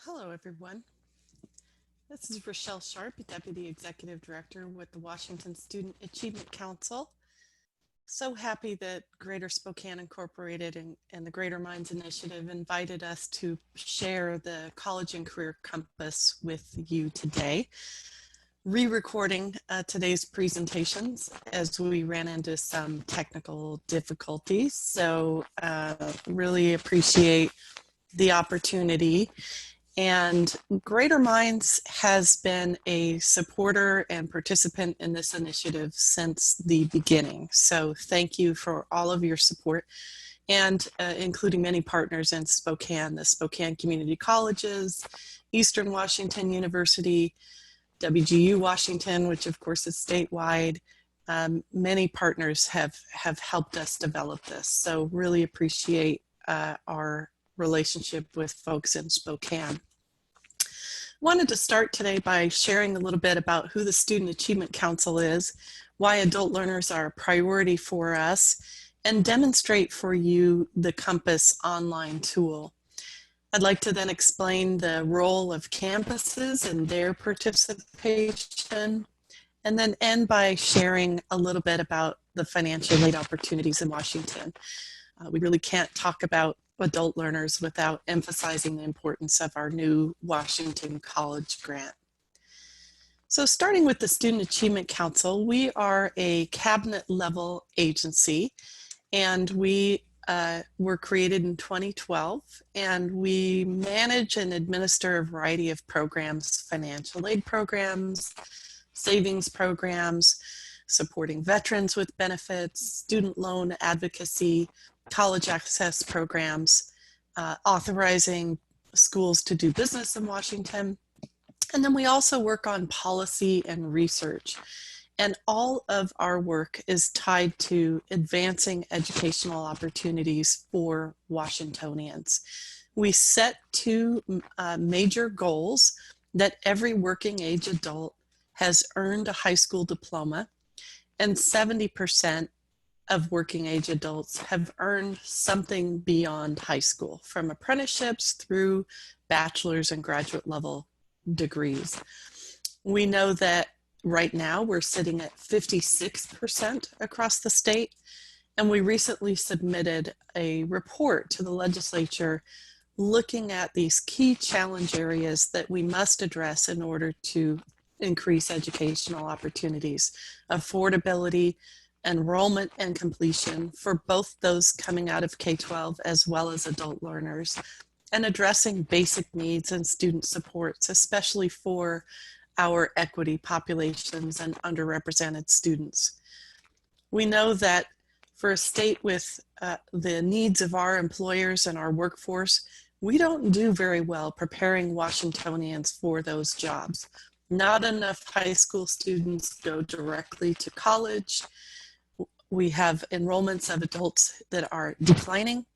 Hello, everyone. This is Rochelle Sharp, Deputy Executive Director with the Washington Student Achievement Council. So happy that Greater Spokane Incorporated and the Greater Minds Initiative invited us to share the College and Career Compass with you today. Re-recording today's presentations as we ran into some technical difficulties. So really appreciate the opportunity. And Greater Minds has been a supporter and participant in this initiative since the beginning. So thank you for all of your support, and including many partners in Spokane, the Spokane Community Colleges, Eastern Washington University, WGU Washington, which of course is statewide. Many partners have helped us develop this. So really appreciate our relationship with folks in Spokane. Wanted to start today by sharing a little bit about who the Student Achievement Council is, why adult learners are a priority for us, and demonstrate for you the Compass online tool. I'd like to then explain the role of campuses and their participation, and then end by sharing a little bit about the financial aid opportunities in Washington. We really can't talk about adult learners without emphasizing the importance of our new Washington College grant. So starting with the Student Achievement Council, we are a cabinet level agency, and we were created in 2012, and we manage and administer a variety of programs, financial aid programs, savings programs, supporting veterans with benefits, student loan advocacy, college access programs, authorizing schools to do business in Washington. And then we also work on policy and research. And all of our work is tied to advancing educational opportunities for Washingtonians. We set two major goals: that every working age adult has earned a high school diploma, and 70% of working age adults have earned something beyond high school, from apprenticeships through bachelor's and graduate level degrees. We know that right now we're sitting at 56% across the state, and we recently submitted a report to the legislature looking at these key challenge areas that we must address in order to increase educational opportunities: affordability, enrollment and completion for both those coming out of K-12 as well as adult learners, and addressing basic needs and student supports, especially for our equity populations and underrepresented students. We know that for a state with the needs of our employers and our workforce, we don't do very well preparing Washingtonians for those jobs. Not enough high school students go directly to college. We have enrollments of adults that are declining,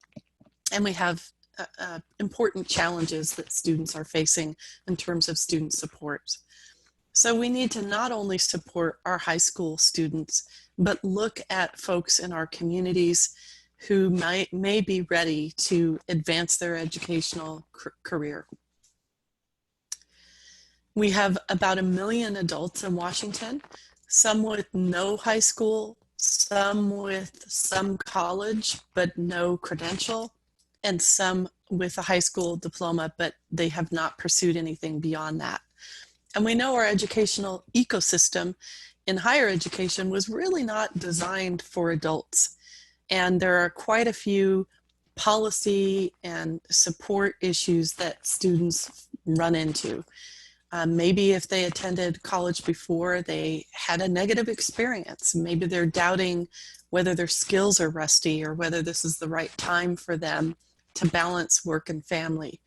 and we have important challenges that students are facing in terms of student support. So we need to not only support our high school students, but look at folks in our communities who may be ready to advance their educational career. We have about 1 million adults in Washington, some with no high school, some with some college but no credential, and some with a high school diploma, but they have not pursued anything beyond that. And we know our educational ecosystem in higher education was really not designed for adults. And there are quite a few policy and support issues that students run into. Maybe if they attended college before, they had a negative experience. Maybe they're doubting whether their skills are rusty or whether this is the right time for them to balance work and family.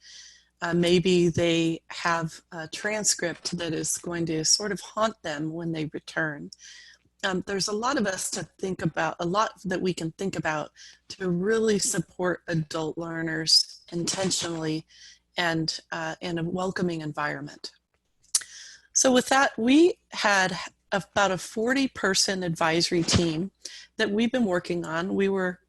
Maybe they have a transcript that is going to sort of haunt them when they return. There's a lot of us to think about, a lot that we can think about to really support adult learners intentionally and in a welcoming environment. So with that, we had about a 40-person advisory team that we've been working on. We were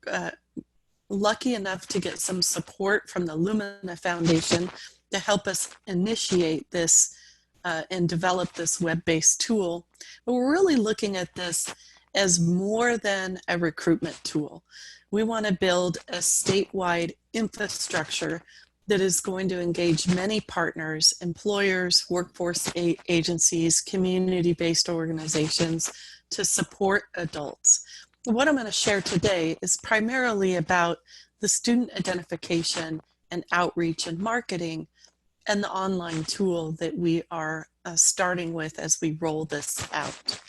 lucky enough to get some support from the Lumina Foundation to help us initiate this and develop this web-based tool. But we're really looking at this as more than a recruitment tool. We want to build a statewide infrastructure that is going to engage many partners, employers, workforce agencies, community-based organizations to support adults. What I'm going to share today is primarily about the student identification and outreach and marketing and the online tool that we are starting with as we roll this out.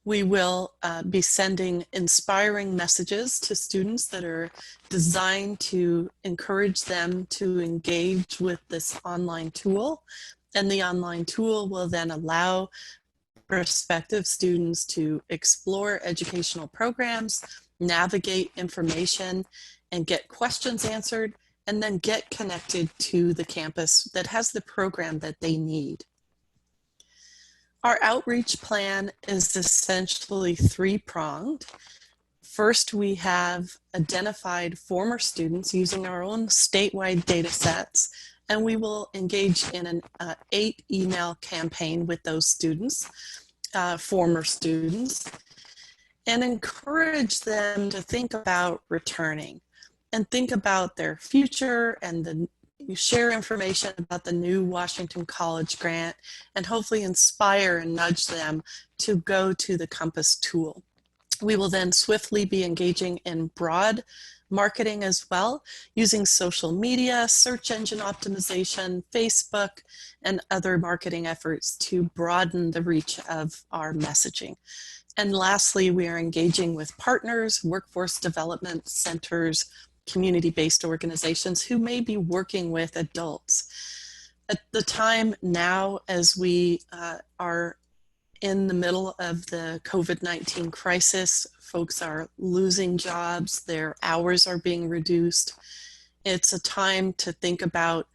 We will be sending inspiring messages to students that are designed to encourage them to engage with this online tool. And the online tool will then allow prospective students to explore educational programs, navigate information, and get questions answered, and then get connected to the campus that has the program that they need. Our outreach plan is essentially three-pronged. First, we have identified former students using our own statewide data sets, and we will engage in an 8-email campaign with those students, former students, and encourage them to think about returning and think about their future and share information about the new Washington College grant, and hopefully inspire and nudge them to go to the Compass tool. We will then swiftly be engaging in broad marketing as well, using social media, search engine optimization, Facebook, and other marketing efforts to broaden the reach of our messaging. And lastly, we are engaging with partners, workforce development centers, community-based organizations who may be working with adults. At the time now, as we are in the middle of the COVID-19 crisis, folks are losing jobs, their hours are being reduced. It's a time to think about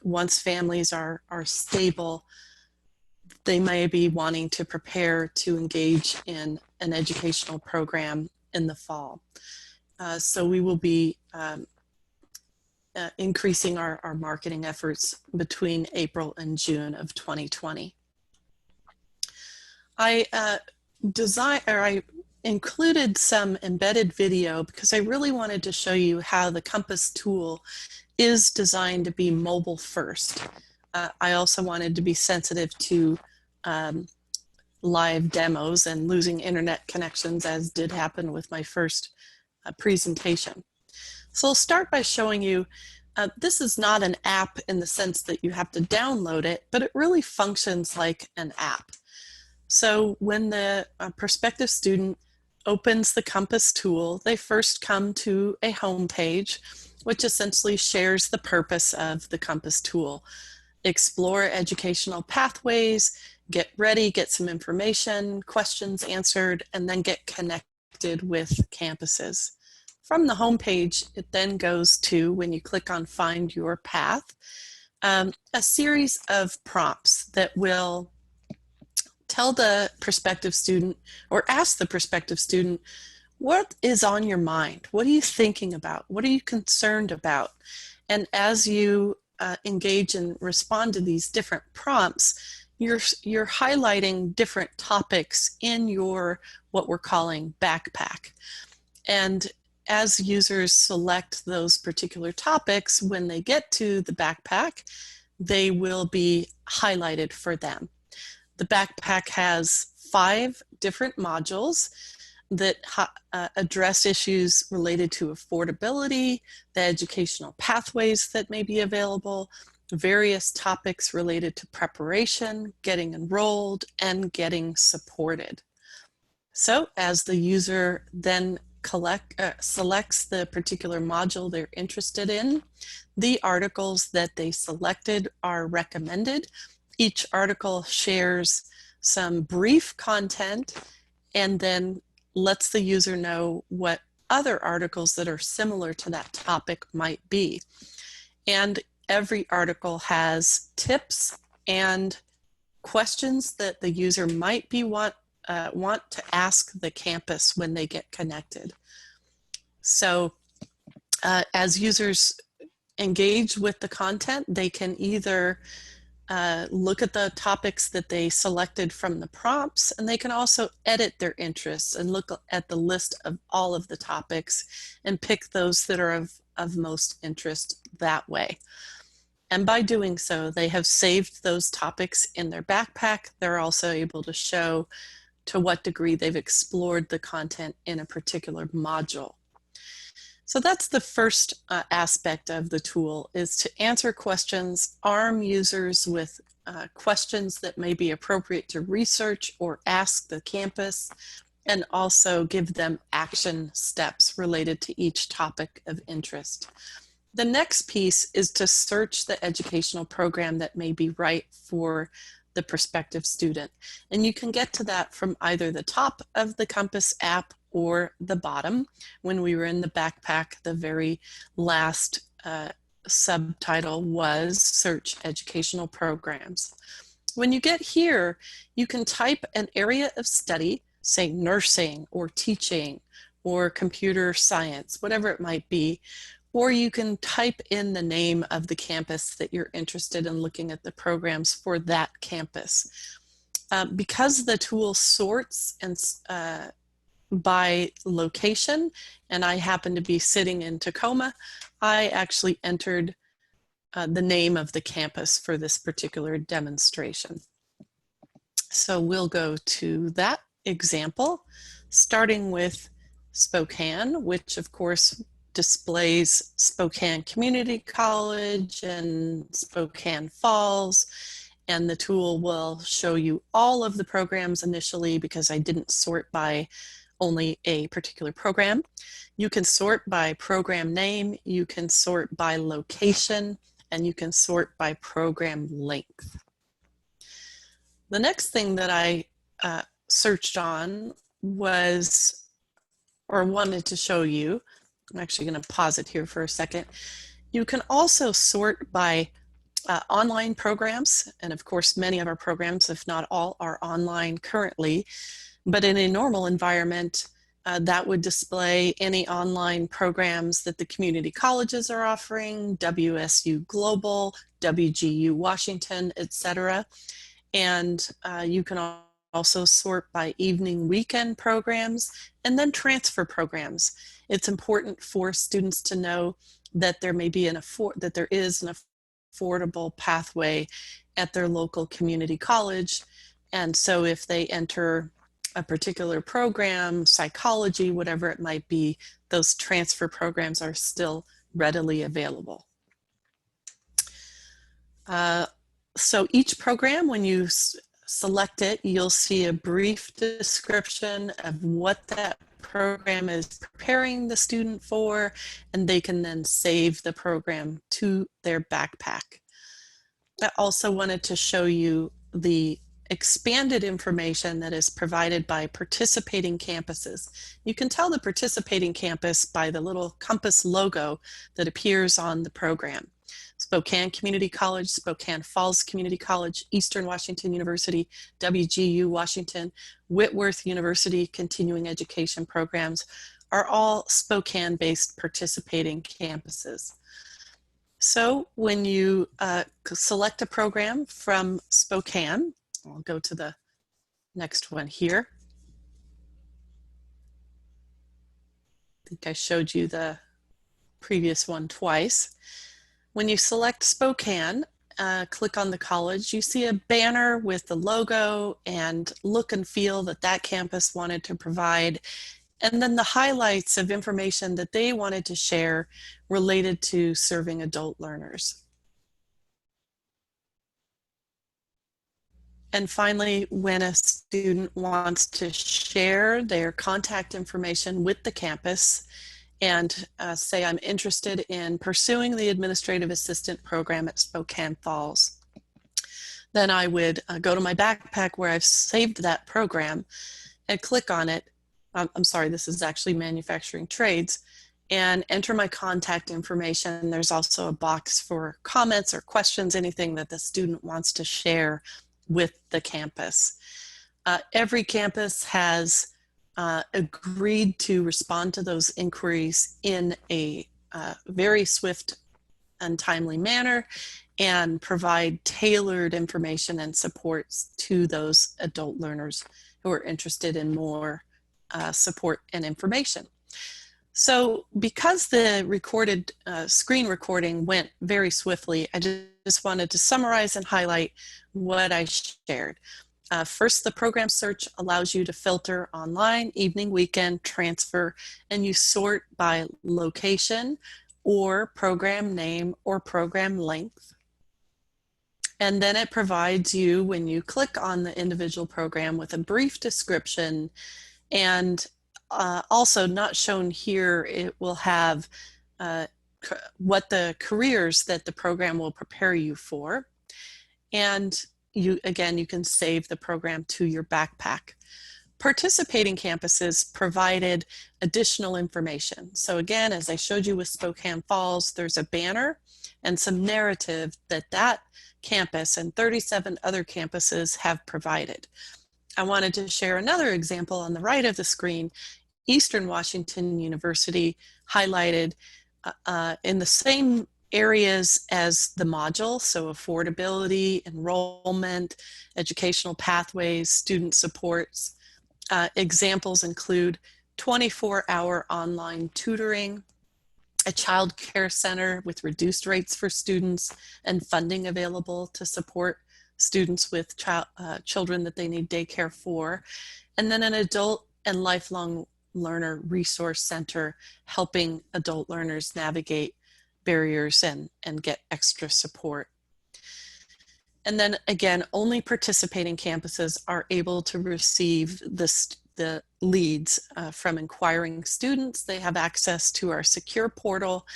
once families are stable, they may be wanting to prepare to engage in an educational program in the fall. So we will be increasing our marketing efforts between April and June of 2020. I included some embedded video because I really wanted to show you how the Compass tool is designed to be mobile first. I also wanted to be sensitive to live demos and losing internet connections, as did happen with my first presentation. So I'll start by showing you, this is not an app in the sense that you have to download it, but it really functions like an app. So when the prospective student opens the Compass tool, they first come to a home page, which essentially shares the purpose of the Compass tool. Explore educational pathways, get ready, get some information, questions answered, and then get connected with campuses. From the home page, it then goes to, when you click on Find Your Path, a series of prompts that will tell the prospective student, or ask the prospective student, what is on your mind? What are you thinking about? What are you concerned about? And as you engage and respond to these different prompts, you're highlighting different topics in your, what we're calling, backpack. And as users select those particular topics, when they get to the backpack, they will be highlighted for them. The backpack has 5 different modules that address issues related to affordability, the educational pathways that may be available, various topics related to preparation, getting enrolled, and getting supported. So as the user then selects the particular module they're interested in, the articles that they selected are recommended. Each article shares some brief content and then lets the user know what other articles that are similar to that topic might be. And every article has tips and questions that the user might be want to ask the campus when they get connected. So as users engage with the content, they can either look at the topics that they selected from the prompts, and they can also edit their interests and look at the list of all of the topics and pick those that are of most interest that way. And by doing so, they have saved those topics in their backpack. They're also able to show to what degree they've explored the content in a particular module. So that's the first aspect of the tool, is to answer questions, arm users with questions that may be appropriate to research or ask the campus, and also give them action steps related to each topic of interest. The next piece is to search the educational program that may be right for the prospective student. And you can get to that from either the top of the Compass app or the bottom. When we were in the backpack, the very last subtitle was Search Educational Programs. When you get here, you can type an area of study, say nursing or teaching or computer science, whatever it might be, or you can type in the name of the campus that you're interested in looking at the programs for that campus. Because the tool sorts and by location, and I happen to be sitting in Tacoma, I actually entered the name of the campus for this particular demonstration. So we'll go to that example, starting with Spokane, which of course displays Spokane Community College and Spokane Falls. And the tool will show you all of the programs initially, because I didn't sort by only a particular program. You can sort by program name, you can sort by location, and you can sort by program length. The next thing that I searched on was, or wanted to show you, I'm actually going to pause it here for a second. You can also sort by online programs, and of course many of our programs, if not all, are online currently. But in a normal environment, that would display any online programs that the community colleges are offering, WSU Global, WGU Washington, etc. And you can also sort by evening, weekend programs, and then transfer programs. It's important for students to know that there may be that there is an affordable pathway at their local community college. And so if they enter a particular program, psychology, whatever it might be, those transfer programs are still readily available. So each program, when you select it, you'll see a brief description of what that program is preparing the student for, and they can then save the program to their backpack. I also wanted to show you the expanded information that is provided by participating campuses. You can tell the participating campus by the little compass logo that appears on the program. Spokane Community College, Spokane Falls Community College, Eastern Washington University, WGU Washington, Whitworth University continuing education programs are all Spokane-based participating campuses. So when you select a program from Spokane, I'll go to the next one here. I think I showed you the previous one twice. When you select Spokane, click on the college, you see a banner with the logo and look and feel that that campus wanted to provide, and then the highlights of information that they wanted to share related to serving adult learners. And finally, when a student wants to share their contact information with the campus and say, I'm interested in pursuing the administrative assistant program at Spokane Falls, then I would go to my backpack where I've saved that program and click on it. I'm sorry, this is actually manufacturing trades, and enter my contact information. There's also a box for comments or questions, anything that the student wants to share with the campus. Every campus has agreed to respond to those inquiries in a very swift and timely manner and provide tailored information and supports to those adult learners who are interested in more support and information. So because the recorded screen recording went very swiftly, I just wanted to summarize and highlight what I shared. First, the program search allows you to filter online, evening, weekend, transfer, and you sort by location or program name or program length. And then it provides you, when you click on the individual program, with a brief description, and also not shown here, it will have what the careers that the program will prepare you for. And you can save the program to your backpack. Participating campuses provided additional information. So again, as I showed you with Spokane Falls, there's a banner and some narrative that campus and 37 other campuses have provided. I wanted to share another example on the right of the screen. Eastern Washington University highlighted in the same areas as the module, so affordability, enrollment, educational pathways, student supports. Examples include 24-hour online tutoring, a child care center with reduced rates for students and funding available to support students with children that they need daycare for, and then an adult and lifelong learner resource center helping adult learners navigate barriers and get extra support. And then again, only participating campuses are able to receive the leads from inquiring students. They have access to our secure portal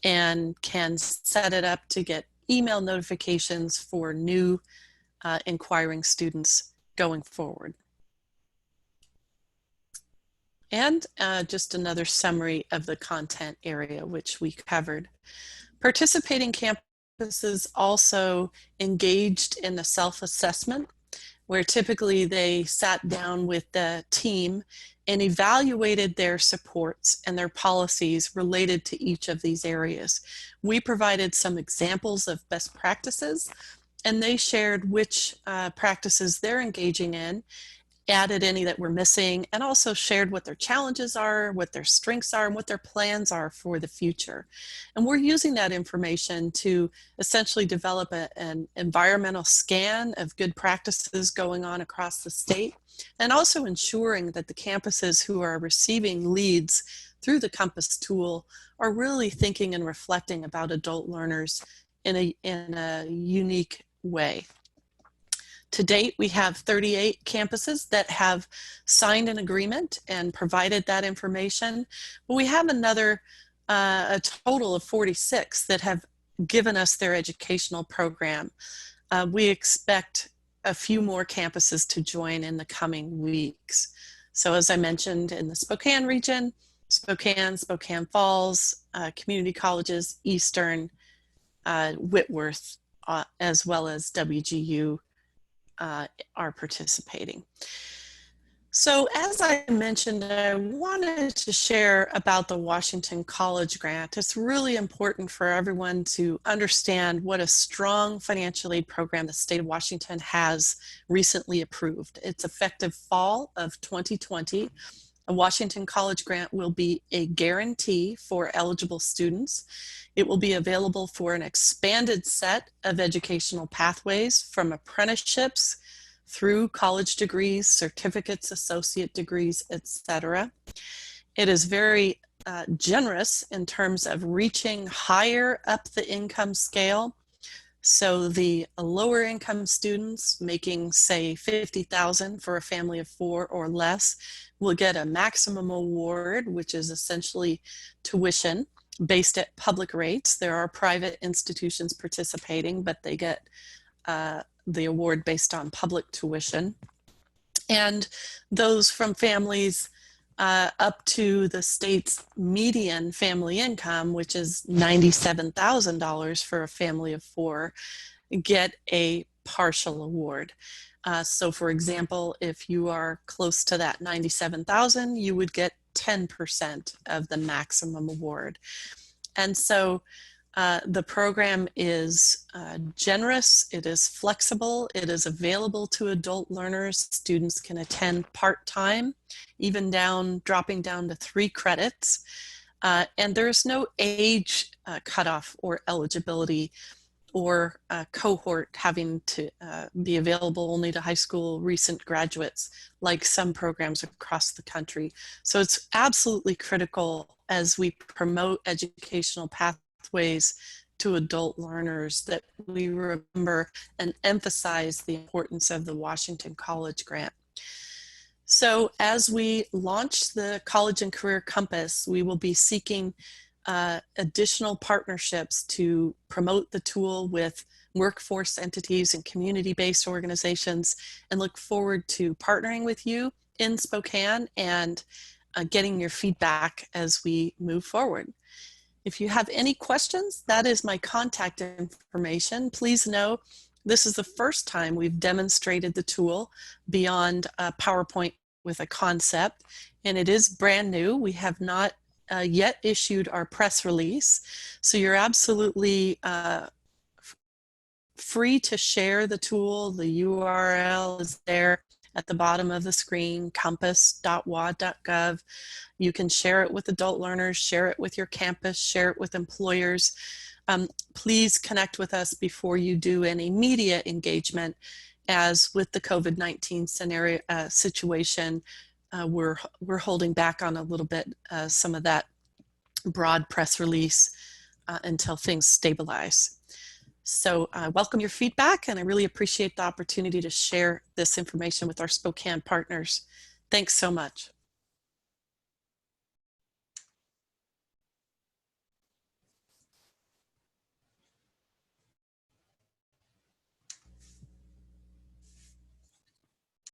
and can set it up to get email notifications for new inquiring students going forward. And just another summary of the content area, which we covered. Participating campuses also engaged in the self-assessment, where typically they sat down with the team and evaluated their supports and their policies related to each of these areas. We provided some examples of best practices, and they shared which practices they're engaging in, added any that were missing, and also shared what their challenges are, what their strengths are, and what their plans are for the future. And we're using that information to essentially develop an environmental scan of good practices going on across the state, and also ensuring that the campuses who are receiving leads through the Compass tool are really thinking and reflecting about adult learners in a unique way. To date, we have 38 campuses that have signed an agreement and provided that information. But we have a total of 46 that have given us their educational program. We expect a few more campuses to join in the coming weeks. So as I mentioned, in the Spokane region, Spokane Falls, community colleges, Eastern, Whitworth, as well as WGU are participating. So as I mentioned, I wanted to share about the Washington College Grant. It's really important for everyone to understand what a strong financial aid program the state of Washington has recently approved. It's effective fall of 2020. A Washington College Grant will be a guarantee for eligible students. It will be available for an expanded set of educational pathways, from apprenticeships through college degrees, certificates, associate degrees, etc. It is very generous in terms of reaching higher up the income scale. So the lower income students making, say, $50,000 for a family of 4 or less will get a maximum award, which is essentially tuition based at public rates. There are private institutions participating, but they get the award based on public tuition. And those from families up to the state's median family income, which is $97,000 for a family of 4, get a partial award. So for example, if you are close to that 97,000, you would get 10% of the maximum award. And so The program is generous, it is flexible, it is available to adult learners. Students can attend part-time, even dropping down to 3 credits. And there's no age cutoff or eligibility or cohort having to be available only to high school recent graduates, like some programs across the country. So it's absolutely critical as we promote educational pathways to adult learners that we remember and emphasize the importance of the Washington College Grant. So as we launch the College and Career Compass, we will be seeking additional partnerships to promote the tool with workforce entities and community-based organizations, and look forward to partnering with you in Spokane and getting your feedback as we move forward. If you have any questions, that is my contact information. Please know this is the first time we've demonstrated the tool beyond PowerPoint with a concept, and it is brand new. We have not yet issued our press release, so you're absolutely free to share the tool. The URL is there at the bottom of the screen, compass.wad.gov. You can share it with adult learners, share it with your campus, share it with employers. Please connect with us before you do any media engagement, as with the COVID-19 scenario situation, we're holding back on a little bit some of that broad press release until things stabilize. So I welcome your feedback, and I really appreciate the opportunity to share this information with our Spokane partners. Thanks so much.